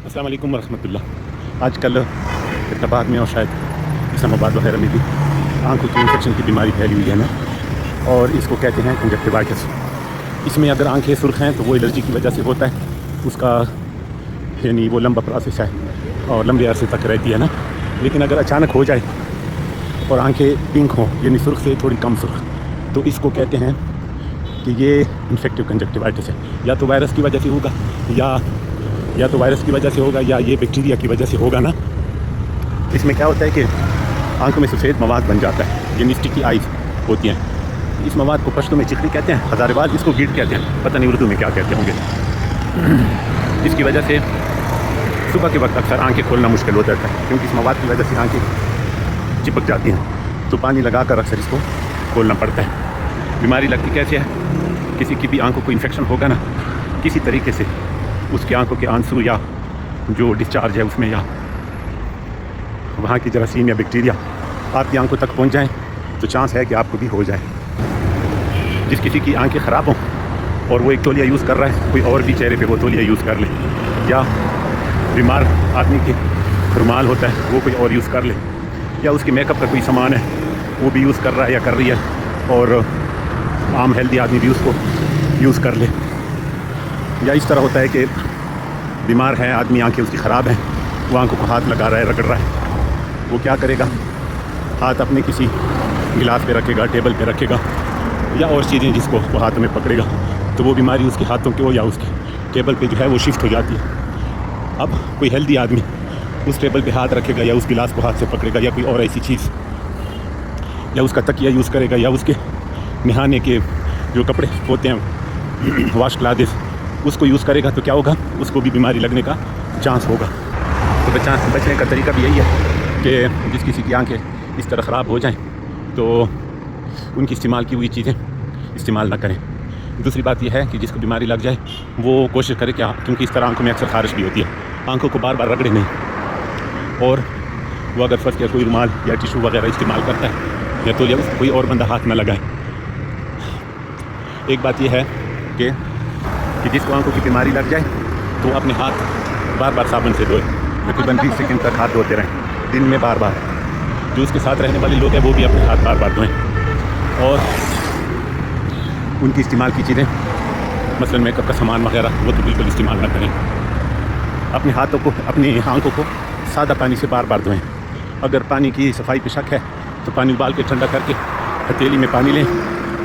السلام علیکم ورحمۃ اللہ۔ آج کل حیدرآباد میں اور شاید اسلام آباد وغیرہ میں بھی آنکھوں کی انفیکشن کی بیماری پھیلی ہوئی ہے نا، اور اس کو کہتے ہیں کنجکٹیوائٹس۔ اس میں اگر آنکھیں سرخ ہیں تو وہ الرجی کی وجہ سے ہوتا ہے، اس کا یعنی وہ لمبا پروسیس ہے اور لمبے عرصے تک رہتی ہے نا۔ لیکن اگر اچانک ہو جائے اور آنکھیں پنک ہوں یعنی سرخ سے تھوڑی کم سرخ، تو اس کو کہتے ہیں کہ یہ انفیکٹو کنجکٹیوائٹس ہے۔ یا تو وائرس کی وجہ سے ہوگا یا تو وائرس کی وجہ سے ہوگا یا یہ بیکٹیریا کی وجہ سے ہوگا نا۔ اس میں کیا ہوتا ہے کہ آنکھوں میں سفید مواد بن جاتا ہے، یعنی اسٹکی آئیز ہوتی ہیں۔ اس مواد کو پشتو میں چکری کہتے ہیں، ہزارے بال اس کو گیٹ کہتے ہیں، پتہ نہیں اردو میں کیا کہتے ہوں گے۔ اس کی وجہ سے صبح کے وقت اکثر آنکھیں کھولنا مشکل ہو جاتا ہے، کیونکہ اس مواد کی وجہ سے آنکھیں چپک جاتی ہیں، تو پانی لگا کر اکثر اس کو کھولنا پڑتا ہے۔ بیماری لگتی کیسے ہے؟ کسی کی بھی آنکھوں کو انفیکشن ہوگا نا، کسی طریقے سے اس کی آنکھوں کے آنسو یا جو ڈسچارج ہے اس میں، یا وہاں کی جراثیم یا بیکٹیریا آپ کی آنکھوں تک پہنچ جائیں تو چانس ہے کہ آپ کو بھی ہو جائے۔ جس کسی کی آنکھیں خراب ہوں اور وہ ایک تولیہ یوز کر رہا ہے، کوئی اور بھی چہرے پہ وہ تولیہ یوز کر لے، یا بیمار آدمی کے رومال ہوتا ہے وہ کوئی اور یوز کر لے، یا اس کے میک اپ کا کوئی سامان ہے وہ بھی یوز کر رہا ہے یا کر رہی ہے، اور عام ہیلدی آدمی بھی اس کو یوز کر لے۔ یا اس طرح ہوتا ہے کہ بیمار ہے آدمی، آنکھیں اس کی خراب ہیں، وہ آنکھوں کو ہاتھ لگا رہا ہے، رگڑ رہا ہے، وہ کیا کرے گا؟ ہاتھ اپنے کسی گلاس پہ رکھے گا، ٹیبل پہ رکھے گا، یا اور چیزیں جس کو وہ ہاتھ میں پکڑے گا، تو وہ بیماری اس کے ہاتھوں کے یا اس کے ٹیبل پہ جو ہے وہ شفٹ ہو جاتی ہے۔ اب کوئی ہیلدی آدمی اس ٹیبل پہ ہاتھ رکھے گا یا اس گلاس کو ہاتھ سے پکڑے گا یا کوئی اور ایسی چیز، یا اس کا تکیہ یوز کرے گا، یا اس کے نہانے کے جو کپڑے ہوتے ہیں واش کلاتھز اس کو یوز کرے گا، تو کیا ہوگا؟ اس کو بھی بیماری لگنے کا چانس ہوگا۔ تو بچنے کا طریقہ بھی یہی ہے کہ جس کسی کی آنکھیں اس طرح خراب ہو جائیں تو ان کی استعمال کی ہوئی چیزیں استعمال نہ کریں۔ دوسری بات یہ ہے کہ جس کو بیماری لگ جائے وہ کوشش کرے کہ کیونکہ اس طرح آنکھوں میں اکثر خارش بھی ہوتی ہے، آنکھوں کو بار بار رگڑے نہیں، اور وہ اگر فرض کیا کوئی رومال یا ٹیشو وغیرہ استعمال کرتا ہے یا تو کوئی اور بندہ ہاتھ نہ لگائے۔ ایک بات یہ ہے کہ جس کو آنکھوں کی بیماری لگ جائے تو اپنے ہاتھ بار بار صابن سے دھوئے، تقریباً 20 سیکنڈ تک ہاتھ دھوتے رہیں دن میں بار بار۔ جو اس کے ساتھ رہنے والے لوگ ہیں وہ بھی اپنے ہاتھ بار بار دھوئیں، اور ان کی استعمال کی چیزیں مثلاً میک اپ کا سامان وغیرہ وہ تو بالکل استعمال نہ کریں۔ اپنے ہاتھوں کو، اپنی آنکھوں کو سادہ پانی سے بار بار دھوئیں۔ اگر پانی کی صفائی پہ شک ہے تو پانی ابال کے ٹھنڈا کر کے ہتھیلی میں پانی لیں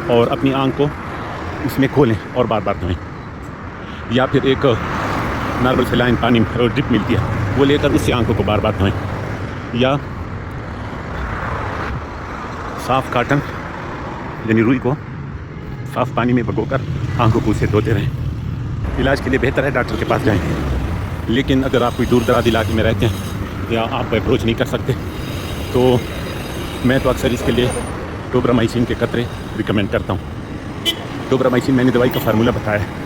اور اپنی آنکھ کو اس میں کھولیں اور بار بار دھوئیں، یا پھر ایک نارمل سیلائن پانی ڈرپ ملتی ہے وہ لے کر اس سے آنکھوں کو بار بار دھوئیں، یا صاف کاٹن یعنی روئی کو صاف پانی میں بھگو کر آنکھوں کو اسے دھوتے رہیں۔ علاج کے لیے بہتر ہے ڈاکٹر کے پاس جائیں، لیکن اگر آپ کوئی دور دراز علاقے میں رہتے ہیں یا آپ اپروچ نہیں کر سکتے تو میں تو اکثر اس کے لیے ٹوبرامائسین کے قطرے ریکمینڈ کرتا ہوں۔ ٹوبرامائسین میں نے دوائی کا فارمولہ بتایا ہے،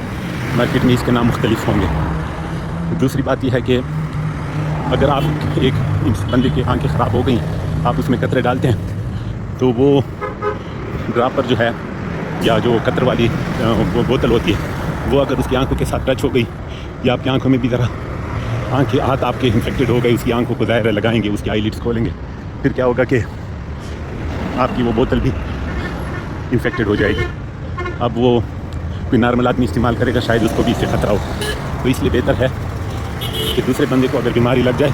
مارکیٹ میں اس کے نام مختلف ہوں گے۔ دوسری بات یہ ہے کہ اگر آپ ایک بندے کی آنکھیں خراب ہو گئی ہیں، آپ اس میں قطرے ڈالتے ہیں تو وہ ڈراپر جو ہے یا جو قطر والی وہ بوتل ہوتی ہے وہ اگر اس کی آنکھوں کے ساتھ ٹچ ہو گئی یا آپ کی آنکھوں میں بھی ذرا ہاتھ آپ کے انفیکٹڈ ہو گئے، اس کی آنکھوں کو ظاہر لگائیں گے، اس کی آئی لڈس کھولیں گے، پھر کیا ہوگا کہ آپ کی وہ بوتل بھی انفیکٹڈ ہو جائے گی۔ اب وہ کوئی نارمل آدمی استعمال کرے گا، شاید اس کو بھی اس سے خطرہ ہو، تو اس لیے بہتر ہے کہ دوسرے بندے کو اگر بیماری لگ جائے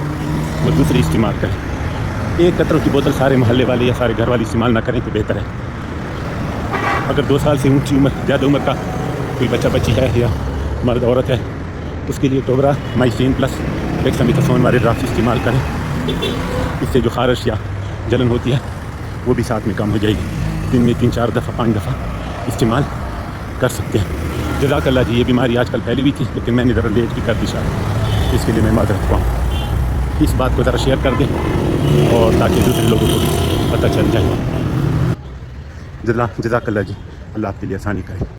وہ دوسری استعمال کرے۔ ایک قطروں کی بوتل سارے محلے والے یا سارے گھر والے استعمال نہ کریں تو بہتر ہے۔ اگر 2 سال سے اونچی عمر، زیادہ عمر کا کوئی بچہ بچی ہے یا مرد عورت ہے، اس کے لیے ٹوبرامائسین پلس ڈیکسامیتھاسون والے ڈراپس استعمال کریں، اس سے جو خارش یا جلن ہوتی ہے وہ بھی ساتھ میں کم ہو جائے گی۔ دن میں 3-4 دفعہ 5 دفعہ استعمال کر سکتے ہیں۔ جزاک اللہ جی۔ یہ بیماری آج کل پھیلی ہوئی تھی لیکن میں نے ذرا لیٹ بھی کر دی شاید، اس کے لیے میں معذرت خواہ ہوں۔ اس بات کو ذرا شیئر کر دیں اور تاکہ دوسرے لوگوں کو بھی پتہ چل جائے۔ جزاک اللہ جی، اللہ آپ کے لیے آسانی کرے۔